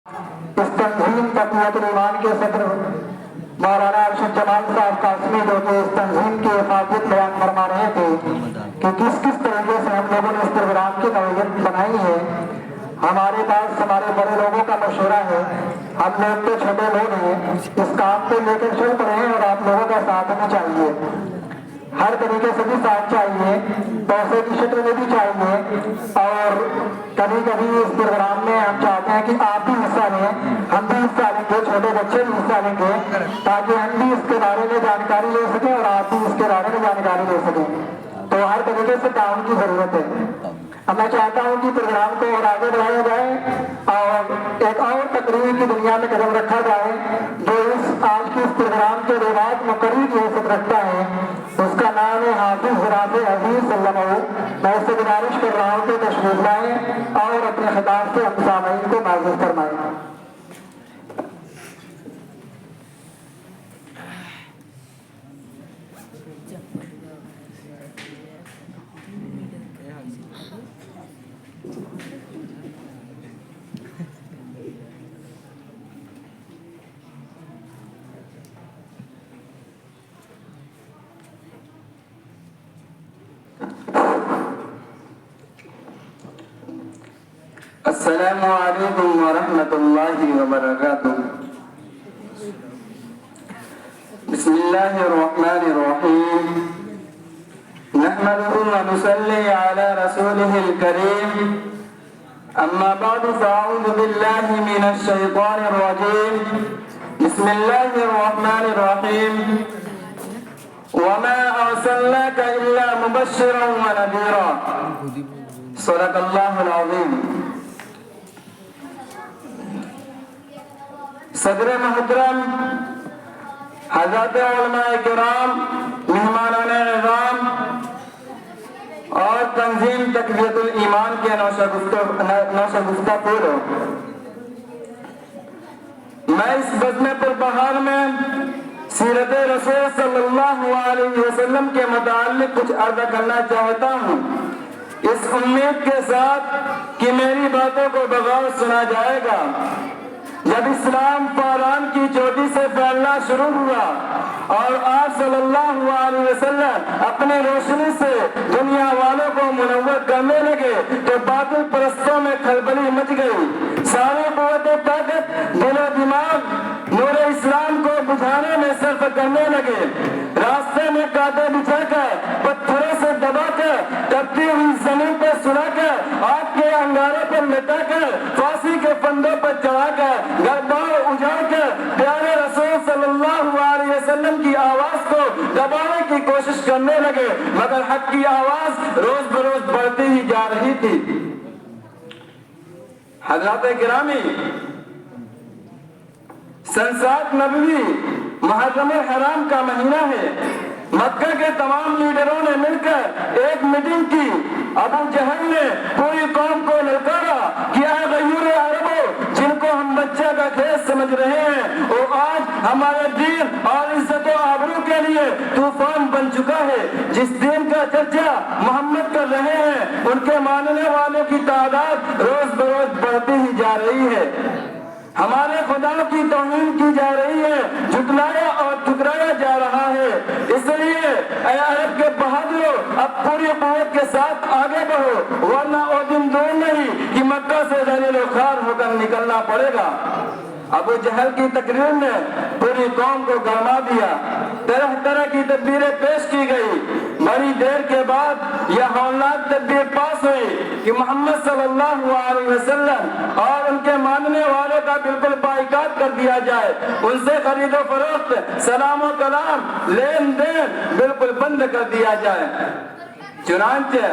इस तंजीम तक़वियतुल ईमान के सदर मौलाना अरशद जमाल साहब कासमी जो कि इस तंजीम की हिफाजत बयान फरमा रहे थे कि किस किस तरीके से हम लोगों ने इस प्रोग्राम की नौयत बनाई है। हमारे पास हमारे बड़े लोगों का मशवरा है, हम लोग तो छोटे लोग हैं, इस काम को लेकर चल पड़े हैं और आप लोगों का साथ हमें चाहिए। हर तरीके से भी साथ चाहिए, पैसे की शक्ल में भी चाहिए और कभी कभी इस प्रोग्राम में हम चाहते हैं कि आप भी हिस्सा लें, हम भी हिस्सा लेंगे, छोटे बच्चे भी हिस्सा लेंगे ताकि हम भी इसके बारे में जानकारी ले सकें और आप भी इसके बारे में जानकारी ले सकें। तो हर तरीके से काम की जरूरत है। अब मैं चाहता हूं कि प्रोग्राम को और आगे बढ़ाया जाए और एक और तकरीर की दुनिया में कदम रखा जाए जो इस आज के इस प्रोग्राम के रिवाज मुकर्रर की हैसियत रखता है। उसका नाम है हाफिज राफ़ी अजीज सल्लल्लाहु। मैं इससे गुजारिश कर रहा हूँ कि तशरीफ लाएं और अपने खिताब से हम सामईन को माज़ूर फरमाएं। अस्सलामु अलैकुम वरहमतुल्लाहि वबरकातुह। बिस्मिल्लाहिर्रहमानिर्रहीम। नहमदुहु व नुसल्ली अला रसूलिहिल करीम। अम्मा बअदु फ़अऊज़ु बिल्लाहि मिनश शैतानिर रजीम। बिस्मिल्लाहिर्रहमानिर्रहीम। वमा अर्सलनाका इल्ला मुबश्शिरन व नज़ीरा। सदक़ल्लाहुल अज़ीम। सदर मोहतरम, हज़रत उलमाए किराम, मेहमानान इज़ाम और तंजीम तक़वियतुल ईमान के नौशगुफ्ता पूरो, मैं इस बज़्म पुरबहार में सीरत रसूल सल्लल्लाहु अलैहि वसल्लम के मुताल्लिक़ कुछ अर्ज़ करना चाहता हूँ, इस उम्मीद के साथ कि मेरी बातों को बग़ौर सुना जाएगा। जब इस्लाम फ़ौरान की चोटी से फैलना शुरू हुआ और आप सल्लल्लाहु अलैहि वसल्लम अपनी रोशनी से दुनिया वालों को मुनव्वर करने लगे तो बातिल परस्तों में खलबली मच गई। सारी क़ुव्वत ताकत दिलो दिमाग नूर इस्लाम को बुझाने में सर्फ करने लगे। रास्ते में कांटे बिछाकर, पत्थरों से दबाकर, तपती हुई जमीन पर सुलाकर, आग के अंगारों पर लटाकर, फांसी के फंदों पर चढ़ाकर, घर-बार उजाड़कर प्यारे रसूल सल्लल्लाहु अलैहि वसल्लम की आवाज को दबाने की कोशिश करने लगे, मगर हक की आवाज रोज बरोज बढ़ती ही जा रही थी। हज़रात गिरामी, सन 7 नबवी मुहर्रमुल हराम का महीना है। मक्का के तमाम लीडरों ने मिलकर एक मीटिंग की। अबू जहल ने पूरी कौम को ललकारा कि ऐ गयूर अरबो, जिनको हम बच्चा का खेल समझ रहे हैं, वो आज हमारे दीन और इज्जत और आबरू के लिए तूफान बन चुका है। जिस दीन का चर्चा मोहम्मद कर रहे हैं, उनके मानने वालों की तादाद रोज बरोज बढ़ती ही जा रही है। हमारे खुदा की तौहीन की जा रही है, झुटलाया और ठुकराया जा रहा है। इसलिए ऐ अरब के बहादुरों, अब पूरी क़ुव्वत के साथ आगे बढ़ो, वरना वो दिन दूर नहीं कि मक्का से ज़लील ख़ार होकर निकलना पड़ेगा। अबू जहल की तकरीर ने पूरी कौम को गरमा दिया। तरह तरह की तदबीरें पेश की गई। बड़ी देर के बाद यह हौलनाक तदबीर पास हुई कि मोहम्मद सल्लल्लाहु अलैहि वसल्लम और उनके मानने वालों का बिल्कुल बाइकाट कर दिया जाए। उनसे खरीदो फरोख्त, सलाम और कलाम, लेन देन बिल्कुल बंद कर दिया जाए। चुनांचे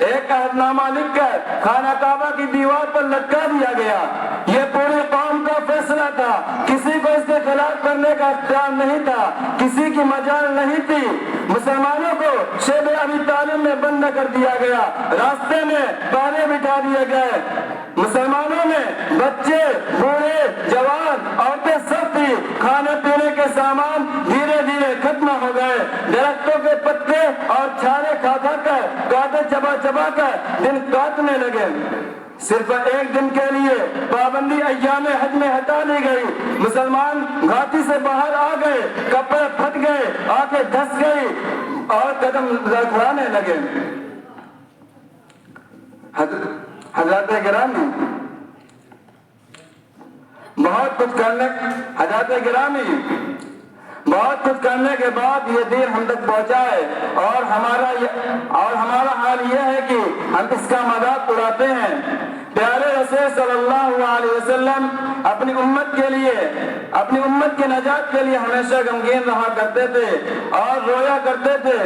एक अहदनामा लिखकर खाना काबा की दीवार पर लटका दिया गया। ये पूरी कौम का फैसला था, किसी को इसके खिलाफ करने का इख्तियार नहीं था, किसी की मजाल नहीं थी। मुसलमानों को शेब अबी तालिब में बंद कर दिया गया, रास्ते में ताले बिठा दिए गए। मुसलमानों में बच्चे, बूढ़े, जवान, औरतें सब थी। खाने पीने के सामान धीरे धीरे खत्म हो गए। दरख्तों के पत्ते और छाले खा खा کر کانٹے چبا چبا کر دن کاٹنے لگے. صرف ایک دن کے لیے پابندی ایام حج میں ہٹا لی گئی. مسلمان گھاٹی سے باہر آ گئے, کپڑے پھٹ گئے, آنکھیں دھس گئی اور قدم لڑکھڑانے لگے. حضرات گرامی بہت کچھ کرنے کے بعد یہ دین ہم تک پہنچا ہے, اور ہمارا حال یہ ہے کہ ہم اس کا مذاق اڑاتے ہیں. پیارے رسول صلی اللہ علیہ وسلم اپنی امت کی نجات کے لیے ہمیشہ غمگین رہا کرتے تھے اور رویا کرتے تھے.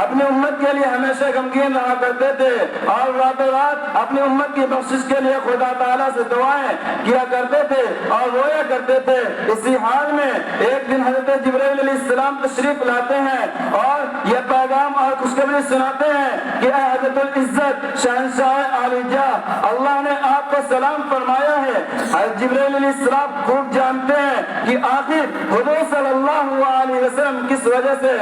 اپنی امت کے لیے ہمیشہ غمگین رہا کرتے تھے اور راتوں رات اپنی امت کی بخشش کے لیے خدا تعالیٰ سے دعائیں کیا کرتے تھے اور رویا کرتے تھے. اسی حال میں ایک دن حضرت جبرائیل علیہ السلام تشریف لاتے ہیں اور یہ پیغام اور خوشخبری سناتے ہیں کہ اے حضرت العزت شہنشاہ عالی جاہ, اللہ نے آپ کو سلام فرمایا ہے. حضرت جبرائیل علیہ السلام خوب جانتے ہیں کہ آخر حضور صلی اللہ علیہ وسلم کس وجہ سے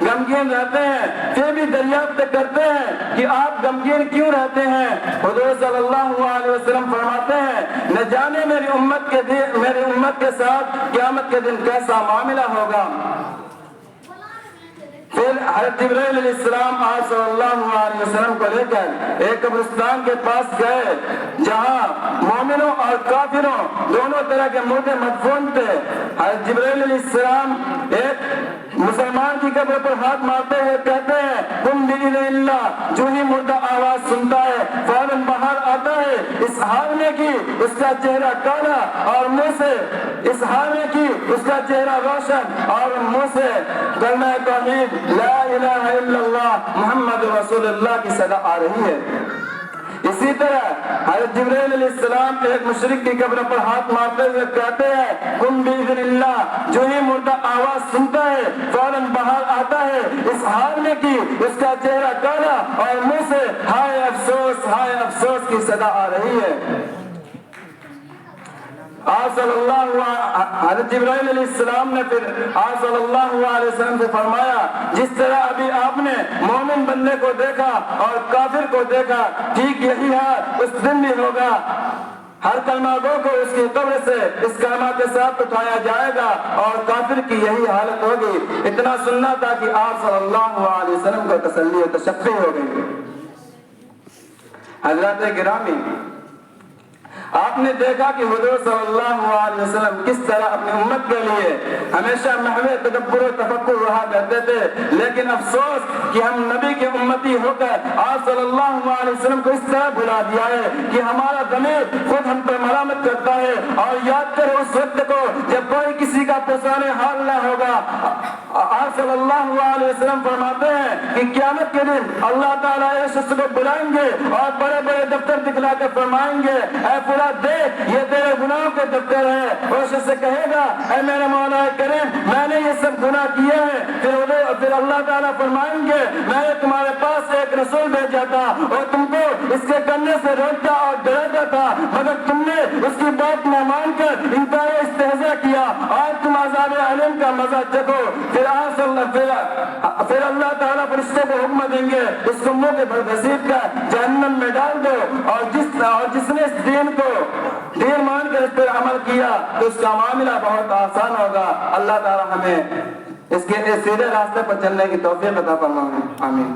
غمگین رہتے ہیں, پھر بھی دریافت کرتے ہیں کہ آپ غمگین کیوں رہتے ہیں. حضور صلی اللہ علیہ وسلم فرماتے ہیں نہ جانے میری امت کے ساتھ قیامت کے دن کیسا معاملہ ہوگا. پھر حضرت جبرائیل علیہ السلام آپ صلی اللہ علیہ وسلم کو لے کر ایک قبرستان کے پاس گئے جہاں مومنوں اور کافروں دونوں طرح کے مردے مدفون تھے. حضرت جبرائیل علیہ السلام ایک مسلمان کی قبر پر ہاتھ مارتے ہوئے کہتے ہیں تم بِإِذْنِ اللَّهِ, جو ہی مردہ آواز سنتا ہے فوراً باہر آتا ہے. اس حال میں کہ اس کا چہرہ کالا اور منہ سے روشن اور منہ سے کلمہ توحید لا الہ الا اللہ محمد رسول اللہ کی صدا آ رہی ہے. اسی طرح حضرت جبرائیل علیہ السلام ایک مشرک کی قبر پر ہاتھ مارتے ہوئے کہتے ہیں قم بِإِذْنِ اللَّهِ, جو ہی مردہ آواز سنتا ہے فوراً باہر آتا ہے. اس حال میں کہ اس کا چہرہ کالا اور منہ سے ہائے افسوس کی صدا آ رہی ہے. حضرت جبرائیل علیہ السلام نے پھر آپ صلی اللہ علیہ وسلم سے فرمایا جس طرح ابھی آپ نے مومن بندے کو دیکھا اور کافر کو دیکھا, ٹھیک یہی حال اس دن بھی ہوگا. ہر کلمہ گو کو اس کی قبر سے اس کلمہ کے ساتھ اٹھایا جائے گا اور کافر کی یہی حالت ہوگی. اتنا سننا تھا کہ آپ صلی اللہ علیہ وسلم کو تسلی و تشفی ہو گئی. حضرات گرامی, آپ نے دیکھا کہ حضور صلی اللہ علیہ وسلم کس طرح اپنی امت کے لیے ہمیشہ محو تدبر و تفکر رہا کرتے تھے. لیکن افسوس کہ ہم نبی کے امتی ہو کر آپ صلی اللہ علیہ وسلم کو اس طرح بھلا دیا ہے کہ ہمارا ضمیر خود ہم پر ملامت کرتا ہے. اور یاد کرو اس وقت کو جب کوئی کسی کا پرسان حال نہ ہوگا. آپ صلی اللہ علیہ وسلم فرماتے ہیں کہ قیامت کے دن اللہ تعالیٰ ایک شخص کو بلائیں گے اور بڑے بڑے دفتر دکھلا کر فرمائیں گے اے فلاں دیکھ یہ تیرے گناہوں کے دفتر ہے. اور شخص سے کہے گا اے میرے مولا کریم میں نے یہ سب گناہ کیے ہیں. پھر اللہ تعالیٰ فرمائیں گے میں نے تمہارے پاس ایک رسول بھیجا تھا اور تم کو اس کے کرنے سے روکتا اور ڈراتا تھا, مگر تم نے اس کی بات نہ مان کر انکار استہزاء کیا. آج تم عذاب علیم کا مزہ چکھو. پھر اللہ تعالیٰ فرشتوں کو حکم دیں گے اس کو منہ کے بل گھسیٹ کر جہنم میں ڈال دو. اور جس نے اس دین کو دین مان کر اس پر عمل کیا تو اس کا معاملہ بہت آسان ہوگا. اللہ تعالیٰ ہمیں اس کے سیدھے راستے پر چلنے کی توفیق عطا فرمائے. آمین.